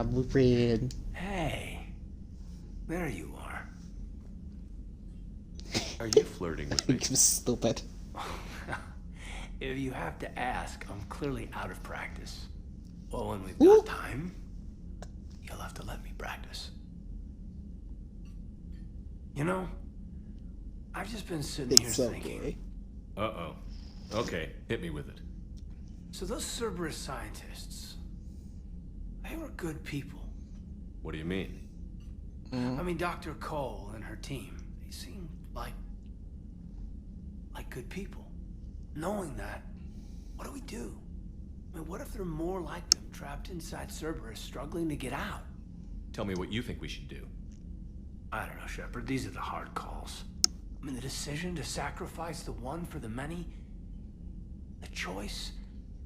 Blueprint. Hey, there you are. Are you flirting with me? You're stupid. If you have to ask, I'm clearly out of practice. Well, when we've Ooh. got time, you'll have to let me practice. You know, I've just been sitting here It's thinking. okay. Uh-oh. Okay, hit me with it. So those cerberous scientists, they were good people. What do you mean? I mean, Dr. Cole and her team, they seemed like good people. Knowing that, what do we do? I mean, what if there are more like them trapped inside Cerberus struggling to get out? Tell me what you think we should do. I don't know, Shepard. These are the hard calls. I mean, the decision to sacrifice the one for the many, the choice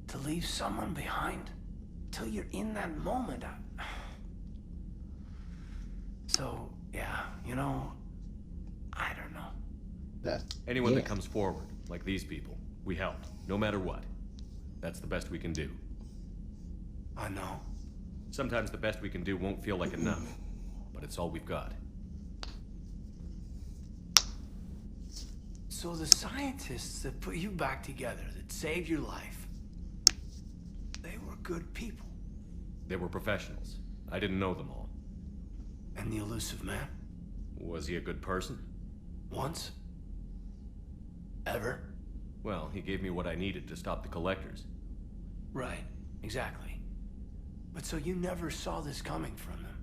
to leave someone behind till you're in that moment. So, yeah, you know, I don't know. Anyone that comes forward, like these people, we help, no matter what. That's the best we can do. I know. Sometimes the best we can do won't feel like enough, but it's all we've got. So the scientists that put you back together, that saved your life, they were good people. They were professionals. I didn't know them all. And the elusive man? Was he a good person? Once? Ever? Well, he gave me what I needed to stop the collectors. Right, exactly. But so you never saw this coming from them?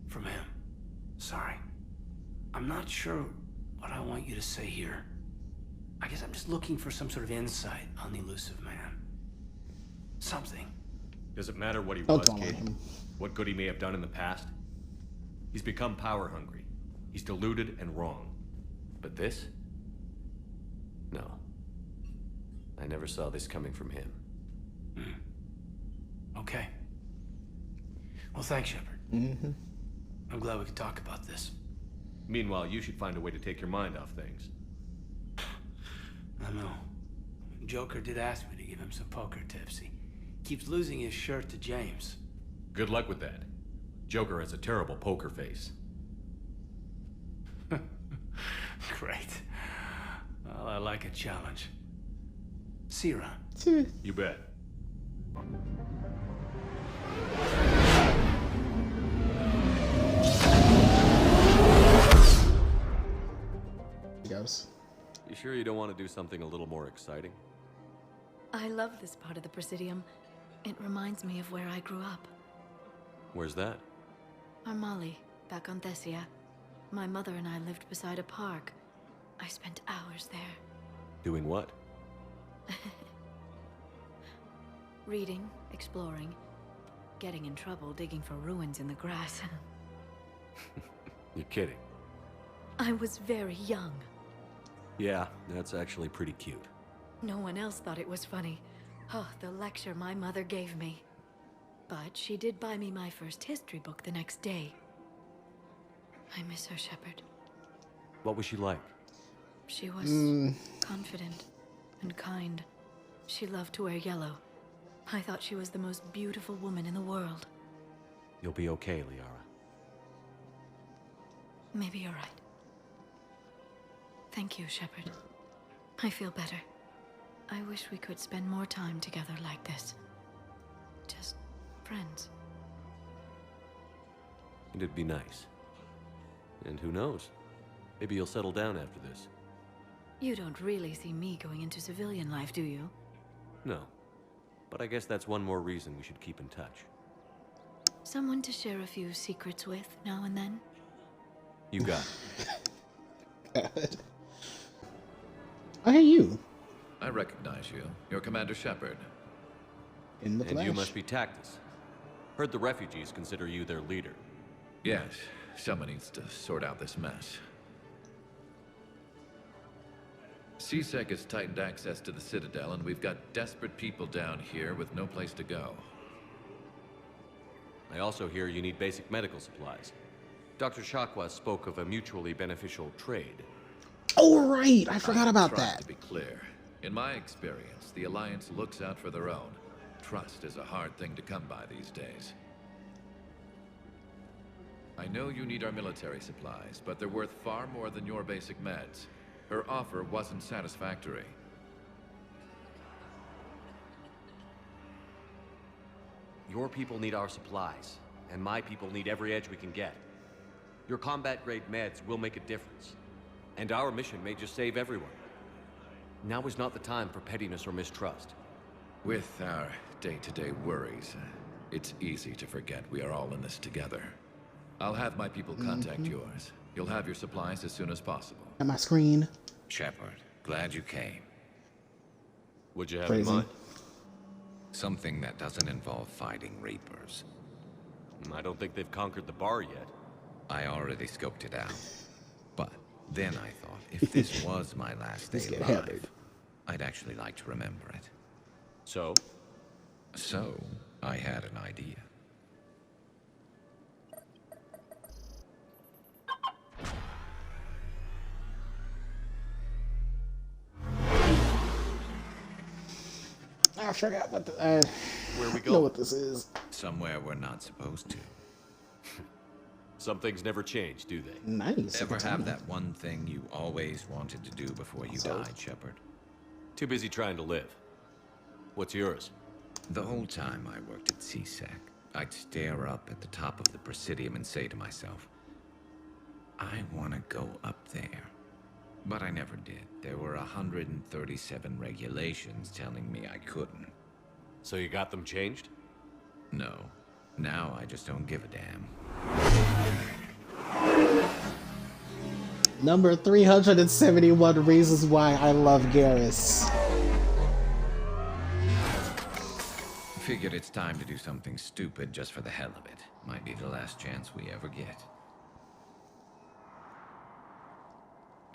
From him? Sorry. I'm not sure what I want you to say here. I guess I'm just looking for some sort of insight on the elusive man. Something. Does it matter what he Don't was, tell kid? him. What good he may have done in the past? He's become power hungry. He's deluded and wrong. But this? No. I never saw this coming from him. Okay. Well, thanks, Shepard. Mm-hmm. I'm glad we could talk about this. Meanwhile, you should find a way to take your mind off things. I know. Joker did ask me to give him some poker tips. He keeps losing his shirt to James. Good luck with that. Joker has a terrible poker face. Great. Well, I like a challenge. See you around. You bet. He goes. You sure you don't want to do something a little more exciting? I love this part of the Presidium. It reminds me of where I grew up. Where's that? Armali, back on Thessia. My mother and I lived beside a park. I spent hours there. Doing what? Reading, exploring, getting in trouble digging for ruins in the grass. You're kidding. I was very young. Yeah, that's actually pretty cute. No one else thought it was funny. Oh, the lecture my mother gave me. But she did buy me my first history book the next day. I miss her, Shepard. What was she like? She was confident and kind. She loved to wear yellow. I thought she was the most beautiful woman in the world. You'll be okay, Liara. Maybe you're right. Thank you, Shepard. I feel better. I wish we could spend more time together like this. Just friends. It'd be nice. And who knows? Maybe you'll settle down after this. You don't really see me going into civilian life, do you? No. But I guess that's one more reason we should keep in touch. Someone to share a few secrets with now and then? You got it. God. Oh, hey, you. I recognize you. You're Commander Shepard. In the And flesh. you must be Tactus. Heard the refugees consider you their leader. Yes, someone needs to sort out this mess. CSEC has tightened access to the Citadel, and we've got desperate people down here with no place to go. I also hear you need basic medical supplies. Dr. Shakwa spoke of a mutually beneficial trade. Oh, right. I forgot about Trying that. to be clear, in my experience, the Alliance looks out for their own. Trust is a hard thing to come by these days. know you need our military supplies, but they're worth far more than your basic meds. Her offer wasn't satisfactory. Your people need our supplies, and my people need every edge we can get. Your combat-grade meds will make a difference, and our mission may just save everyone. Now is not the time for pettiness or mistrust. With our day-to-day worries, it's easy to forget we are all in this together. I'll have my people contact yours. You'll have your supplies as soon as possible. At my screen. Shepard, glad you came. What'd you have Crazy. in mind? Something that doesn't involve fighting Reapers. I don't think they've conquered the bar yet. I already scoped it out. But then I thought, if this was my last day Let's get alive, hammered. I'd actually like to remember it. So? So, I had an idea. I forgot what the, Where we know go? what this is. Somewhere we're not supposed to. Some things never change, do they? Nice. Ever have that one thing you always wanted to do before you died, Shepard? Too busy trying to live. What's yours? The whole time I worked at CSEC, I'd stare up at the top of the Presidium and say to myself, I want to go up there. But I never did. There were 137 regulations telling me I couldn't. So you got them changed? No. Now I just don't give a damn. Number 371 reasons why I love Garrus. Figured it's time to do something stupid just for the hell of it. Might be the last chance we ever get.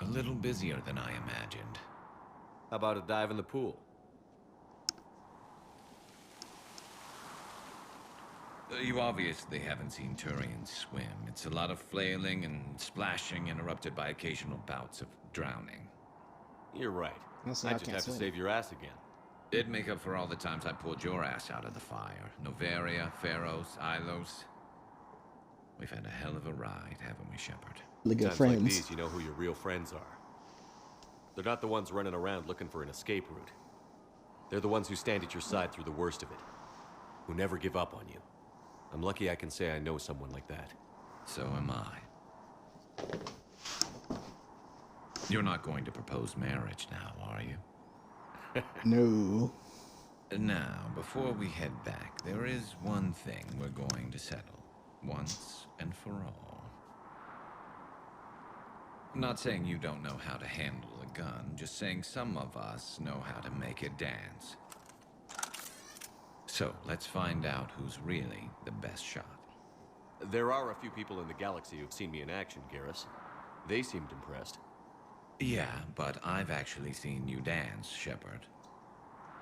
A little busier than I imagined. How about a dive in the pool? You obviously haven't seen Turians swim. It's a lot of flailing and splashing, interrupted by occasional bouts of drowning. You're right. That's I why I just can't have to swim. save your ass again. It'd make up for all the times I pulled your ass out of the fire. Noveria, Pharos, Ilos. We've had a hell of a ride, haven't we, Shepard? Really good Times like friends. these, you know who your real friends are. They're not the ones running around looking for an escape route. They're the ones who stand at your side through the worst of it. Who never give up on you. I'm lucky I can say I know someone like that. So am I. You're not going to propose marriage now, are you? No. Now, before we head back, there is one thing we're going to settle. Once and for all. I'm not saying you don't know how to handle a gun, just saying some of us know how to make it dance. So, let's find out who's really the best shot. There are a few people in the galaxy who've seen me in action, Garrus. They seemed impressed. Yeah, but I've actually seen you dance, Shepard.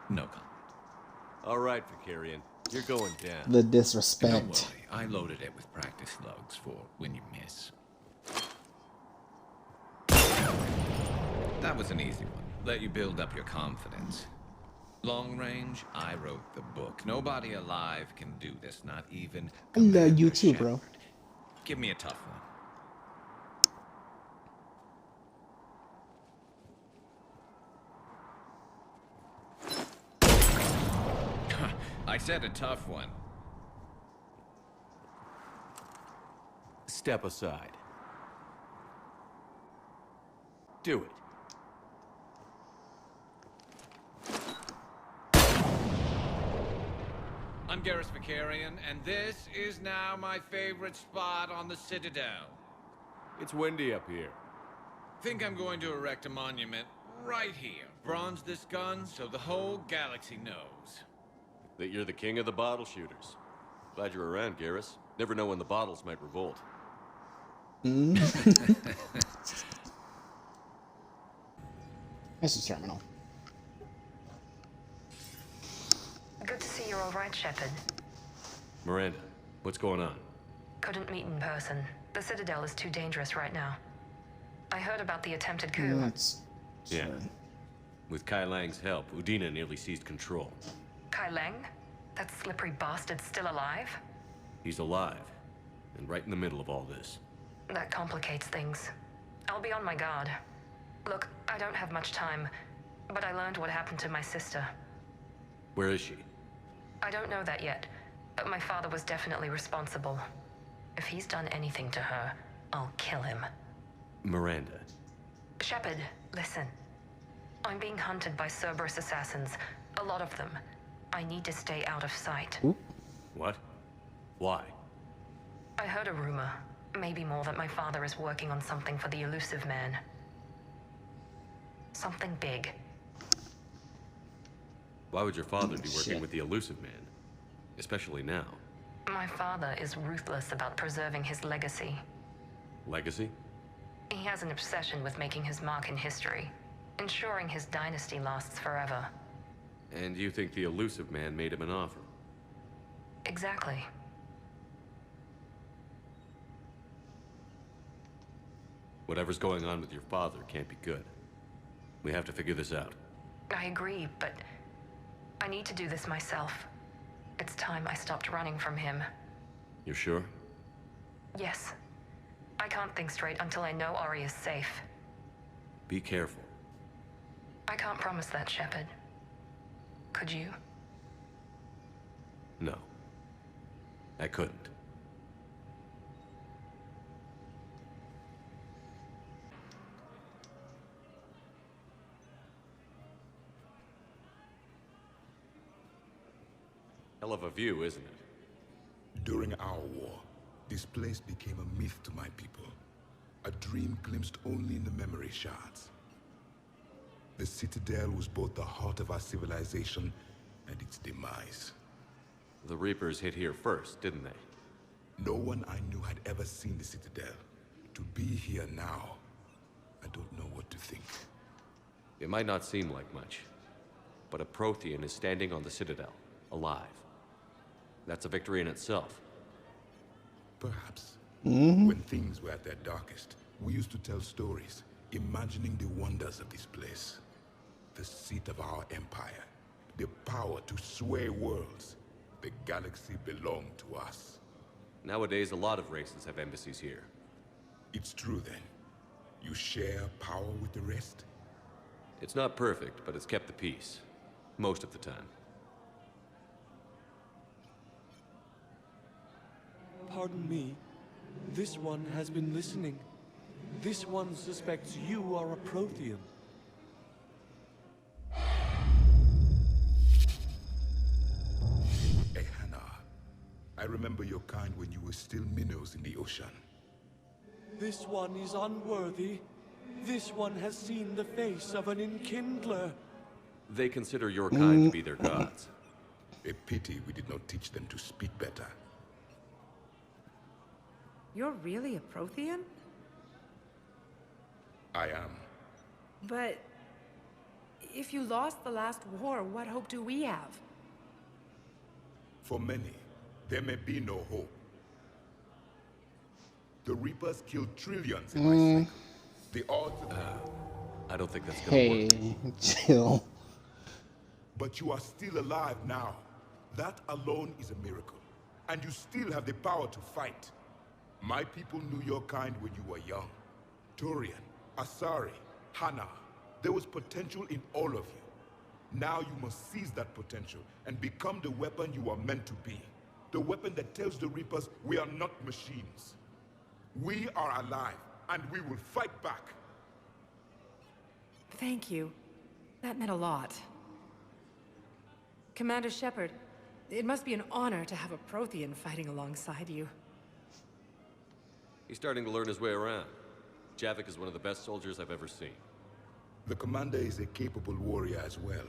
No comment. All right, Vicarian. You're going down. The Don't disrespect. worry, I loaded it with practice slugs for when you miss. That was an easy one. Let you build up your confidence. Long range, I wrote the book. Nobody alive can do this, not even I love Commander you too, bro. Shepard. Give me a tough one. I said a tough one. Step aside. Do it. I'm Garrus Vicarian, and this is now my favorite spot on the Citadel. It's windy up here. Think I'm going to erect a monument right here. Bronze this gun so the whole galaxy knows. That you're the king of the bottle shooters. Glad you're around, Garrus. Never know when the bottles might revolt. This is terminal. Good to see you're all right, Shepard. Miranda, what's going on? Couldn't meet in person. The Citadel is too dangerous right now. I heard about the attempted coup. That's Yeah. With Kai Lang's help, Udina nearly seized control. Kai Leng? That slippery bastard's still alive? He's alive. and right in the middle of all this. That complicates things. I'll be on my guard. Look, I don't have much time, but I learned what happened to my sister. Where is she? I don't know that yet, but my father was definitely responsible. If he's done anything to her, I'll kill him. Miranda. Shepard, listen. I'm being hunted by Cerberus assassins. A lot of them. I need to stay out of sight. What? Why? I heard a rumor, maybe more, that my father is working on something for the elusive man. Something big. Why would your father be working Shit. with the elusive man? Especially now. My father is ruthless about preserving his legacy. Legacy? He has an obsession with making his mark in history, ensuring his dynasty lasts forever. And you think the elusive man made him an offer? Exactly. Whatever's going on with your father can't be good. We have to figure this out. I agree, but I need to do this myself. It's time I stopped running from him. You're sure? Yes. I can't think straight until I know Ori is safe. Be careful. I can't promise that, Shepard. Could you? No. I couldn't. Hell of a view, isn't it? During our war, this place became a myth to my people. A dream glimpsed only in the memory shards. The Citadel was both the heart of our civilization and its demise. The Reapers hit here first, didn't they? No one I knew had ever seen the Citadel. To be here now, I don't know what to think. It might not seem like much, but a Prothean is standing on the Citadel, alive. That's a victory in itself. Perhaps. When things were at their darkest, we used to tell stories, imagining the wonders of this place. The seat of our empire, the power to sway worlds. The galaxy belonged to us. Nowadays, a lot of races have embassies here. It's true then. You share power with the rest? It's not perfect, but it's kept the peace. Most of the time. Pardon me. This one has been listening. This one suspects you are a Prothean. Hey, Hannah. I remember your kind when you were still minnows in the ocean. This one is unworthy. This one has seen the face of an enkindler. They consider your kind to be their gods. A pity we did not teach them to speak better. You're really a Prothean? I am. But if you lost the last war, what hope do we have? For many, there may be no hope. The Reapers killed trillions in my cycle. The odds of I don't think that's gonna Hey, work. chill. But you are still alive now. That alone is a miracle. And you still have the power to fight. My people knew your kind when you were young. Turian, Asari, Hannah. There was potential in all of you. Now you must seize that potential and become the weapon you are meant to be. The weapon that tells the Reapers we are not machines. We are alive, and we will fight back. Thank you. That meant a lot. Commander Shepard, it must be an honor to have a Prothean fighting alongside you. He's starting to learn his way around. Javik is one of the best soldiers I've ever seen. The commander is a capable warrior as well,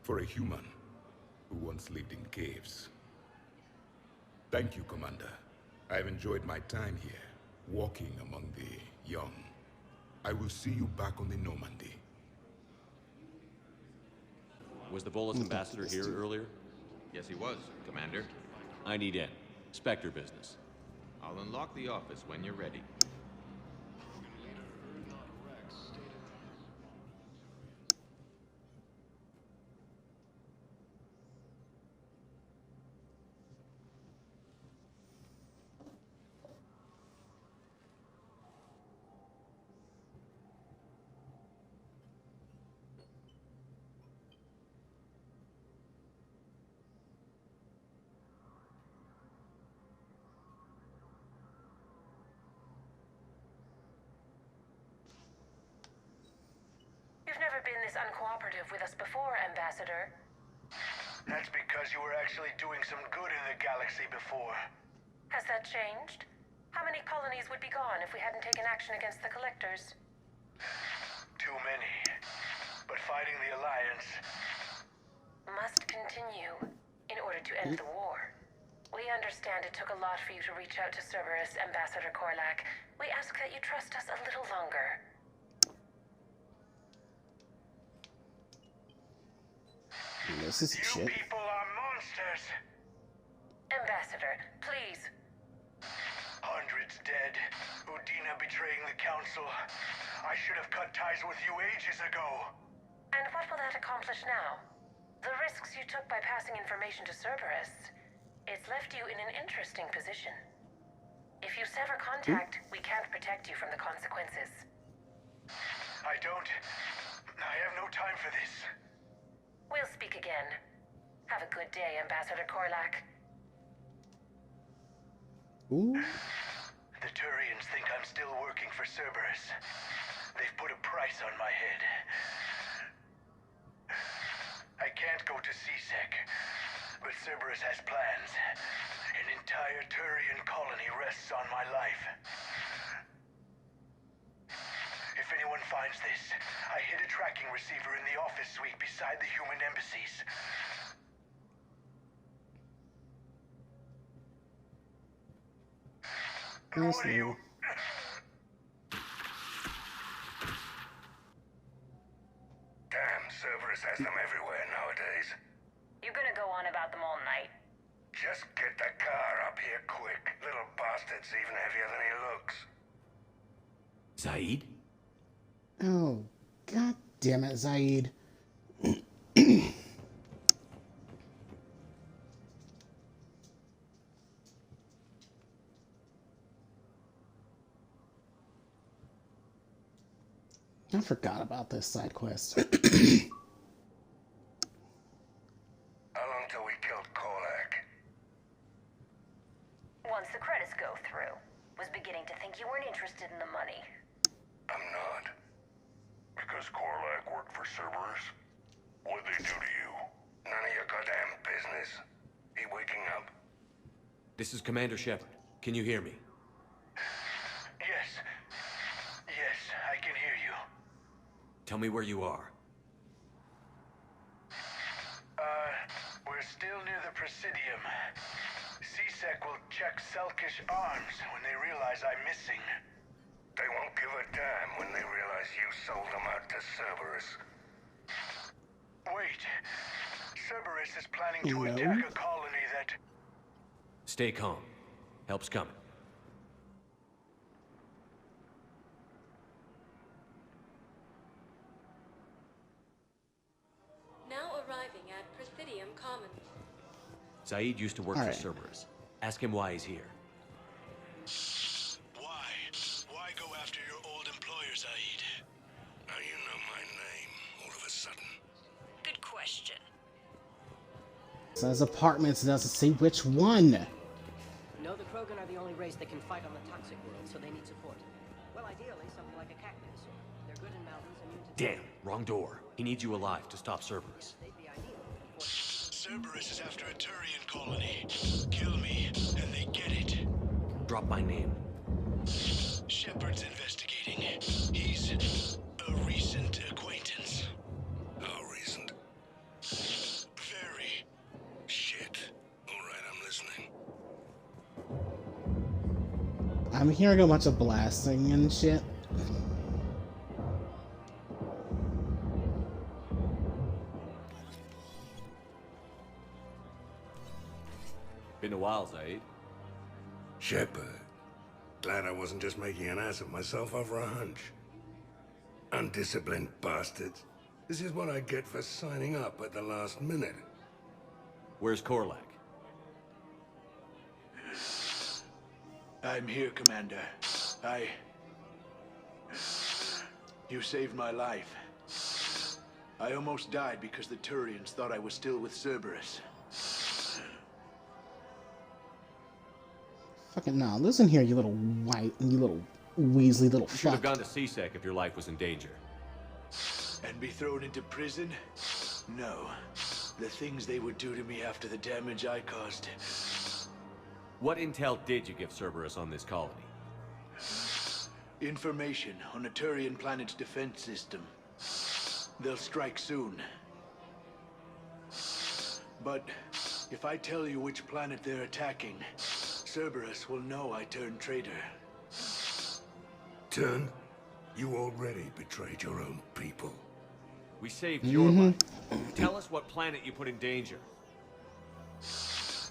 for a human who once lived in caves. Thank you, Commander. I've enjoyed my time here, walking among the young. I will see you back on the Normandy. Was the Volus ambassador here earlier? Yes, he was, Commander. I need in. Spectre business. I'll unlock the office when you're ready. this uncooperative with us before, Ambassador. That's because you were actually doing some good in the galaxy before. Has that changed? How many colonies would be gone if we hadn't taken action against the Collectors? Too many. But fighting the Alliance must continue in order to end the war. We understand it took a lot for you to reach out to Cerberus, Ambassador Korlak. We ask that you trust us a little longer. This is shit. people are monsters. Ambassador, please. Hundreds dead. Udina betraying the Council. I should have cut ties with you ages ago. And what will that accomplish now? The risks you took by passing information to Cerberus, it's left you in an interesting position. If you sever contact, we can't protect you from the consequences. I have no time for this. We'll speak again. Have a good day, Ambassador Korlak. Ooh. The Turians think I'm still working for Cerberus. They've put a price on my head. I can't go to CSEC, but Cerberus has plans. An entire Turian colony rests on my life. If anyone finds this, I hid a tracking receiver in the office suite beside the human embassies. What are you? Damn, Cerberus has them everywhere nowadays. You're gonna go on about them all night. Just get the car up here quick. Little bastard's even heavier than he looks. Zaid? Oh, god damn it, Zaid. I forgot about this side quest. How long till we killed Korlak? Once the credits go through. Was beginning to think you weren't interested in the money. I'm not. Because Korlak worked for Cerberus? What'd they do to you? None of your goddamn business. He waking up? This is Commander Shepard. Can you hear me? Yes. Yes, I can hear you. Tell me where you are. We're still near the Presidium. CSEC will check Selkish arms when they realize I'm missing. They won't give a damn when they realize you sold them out to Cerberus. Wait. Cerberus is planning to attack a colony that... Stay calm. Help's coming. Now arriving at Presidium Common. Zaid used to work for Cerberus. Ask him why he's here. Why? Why go after your old employer, Zaid? Now you know my name, all of a sudden. Good question. Says apartments, doesn't say which one. No, the Krogan are the only race that can fight on the toxic world, so they need support. Well, ideally, something like a cactus. They're good in mountains, immune to... Damn, wrong door. He needs you alive to stop Cerberus. They'd be ideal. Cerberus is after a Turian colony. Kill me, and they get it. Drop my name. Shepard's investigating. He's a recent acquaintance. How recent? Very. Shit. Alright, I'm listening. I'm hearing a bunch of blasting and shit. Been a while, Zaid. Shepard. Glad I wasn't just making an ass of myself over a hunch. Undisciplined bastards. This is what I get for signing up at the last minute. Where's Korlak? I'm here, Commander. You saved my life. I almost died because the Turians thought I was still with Cerberus. Fucking no, listen here, you little white, you little Weasley little You should have fuck. gone to CSEC if your life was in danger. And be thrown into prison? No. The things they would do to me after the damage I caused. What intel did you give Cerberus on this colony? Information on a Turian planet's defense system. They'll strike soon. But if I tell you which planet they're attacking, Cerberus will know I turned traitor. Turn? You already betrayed your own people. We saved your life. Tell us what planet you put in danger.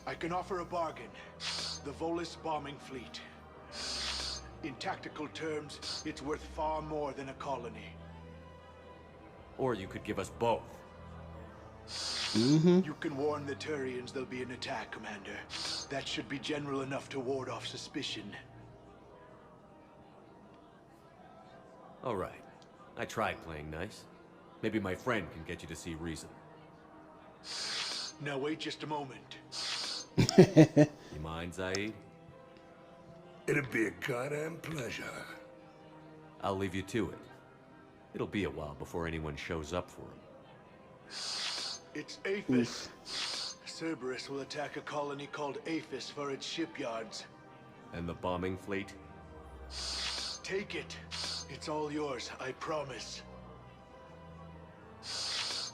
I can offer a bargain. The Volus bombing fleet. In tactical terms, it's worth far more than a colony. Or you could give us both. You can warn the Turians there'll be an attack, Commander. That should be general enough to ward off suspicion. All right. I tried playing nice. Maybe my friend can get you to see reason. Now wait just a moment. You mind, Zaid? It'd be a goddamn pleasure. I'll leave you to it. It'll be a while before anyone shows up for him. It's Aphis. Cerberus will attack a colony called Aphis for its shipyards. And the bombing fleet? Take it. It's all yours, I promise.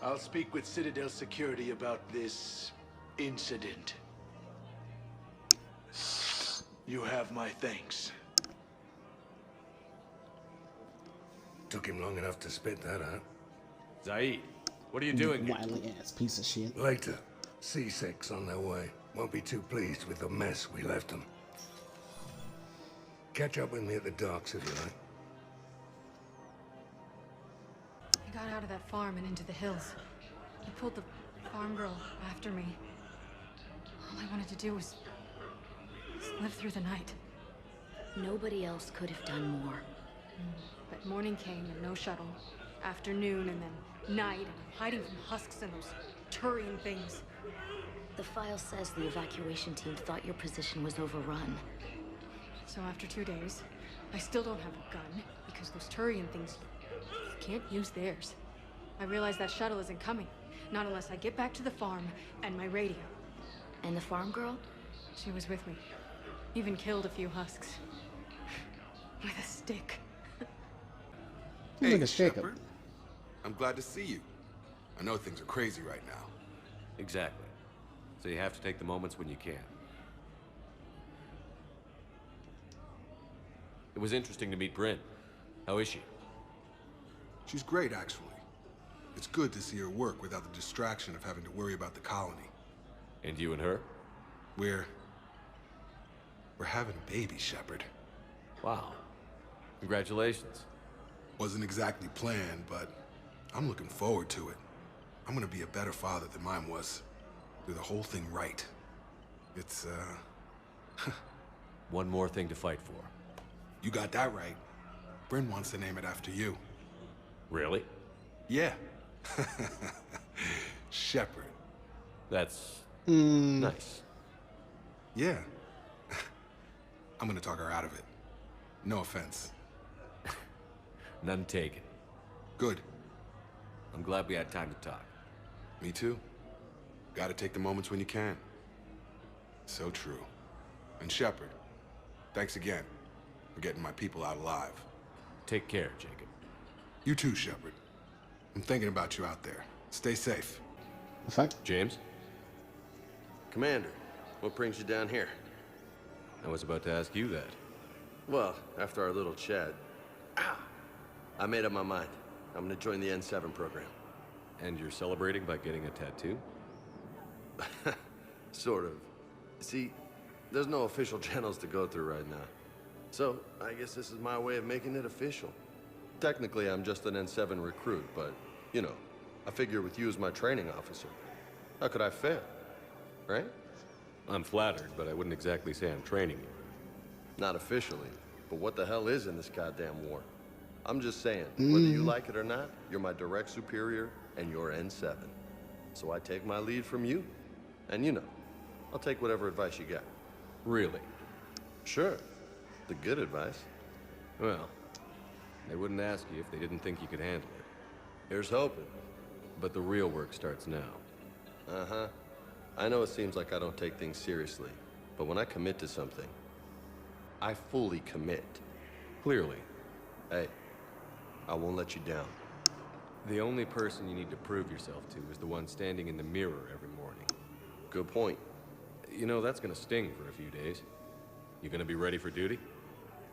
I'll speak with Citadel security about this incident. You have my thanks. Took him long enough to spit that out. Zaid, what are you doing here? Wily ass piece of shit. Later. C6 on their way. Won't be too pleased with the mess we left them. Catch up with me at the docks if you like. I got out of that farm and into the hills. I pulled the farm girl after me. All I wanted to do was live through the night. Nobody else could have done more. But morning came and no shuttle. Afternoon and then night, and I'm hiding from husks and those Turian things. The file says the evacuation team thought your position was overrun. So after 2 days, I still don't have a gun, because those Turian things, you can't use theirs. I realize that shuttle isn't coming, not unless I get back to the farm and my radio. And the farm girl? She was with me. Even killed a few husks. With a stick. Hey, like a Shepard. I'm glad to see you. I know things are crazy right now. Exactly. So you have to take the moments when you can. It was interesting to meet Bryn. How is she? She's great, actually. It's good to see her work without the distraction of having to worry about the colony. And you and her? We're having a baby, Shepard. Wow. Congratulations. Wasn't exactly planned, but I'm looking forward to it. I'm gonna be a better father than mine was. Do the whole thing right. It's, One more thing to fight for. You got that right. Bryn wants to name it after you. Really? Yeah. Shepard. That's nice. Yeah. I'm gonna talk her out of it. No offense. None taken. Good. I'm glad we had time to talk. Me too. Gotta take the moments when you can. So true. And Shepard, thanks again for getting my people out alive. Take care, Jacob. You too, Shepard. I'm thinking about you out there. Stay safe. The fuck? James? Commander, what brings you down here? I was about to ask you that. Well, after our little chat, I made up my mind. I'm gonna join the N7 program. And you're celebrating by getting a tattoo? Sort of. See, there's no official channels to go through right now. So, I guess this is my way of making it official. Technically, I'm just an N7 recruit, but, you know, I figure with you as my training officer, how could I fail? Right? I'm flattered, but I wouldn't exactly say I'm training you. Not officially, but what the hell is in this goddamn war? I'm just saying, whether you like it or not, you're my direct superior, and you're N7. So I take my lead from you. And you know, I'll take whatever advice you got. Really? Sure. The good advice. Well, they wouldn't ask you if they didn't think you could handle it. Here's hoping. But the real work starts now. Uh-huh. I know it seems like I don't take things seriously, but when I commit to something, I fully commit. Clearly. Hey, I won't let you down. The only person you need to prove yourself to is the one standing in the mirror every morning. Good point. You know, that's gonna sting for a few days. You gonna be ready for duty?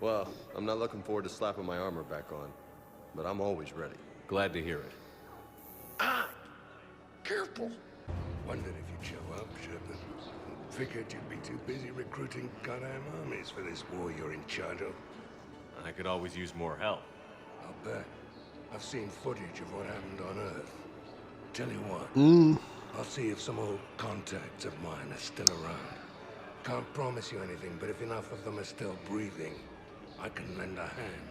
Well, I'm not looking forward to slapping my armor back on, but I'm always ready. Glad to hear it. Careful. Wondered if you'd show up, Shepard. Figured you'd be too busy recruiting goddamn armies for this war you're in charge of. I could always use more help. I'll bet. I've seen footage of what happened on Earth. Tell you what, I'll see if some old contacts of mine are still around. Can't promise you anything, but if enough of them are still breathing, I can lend a hand.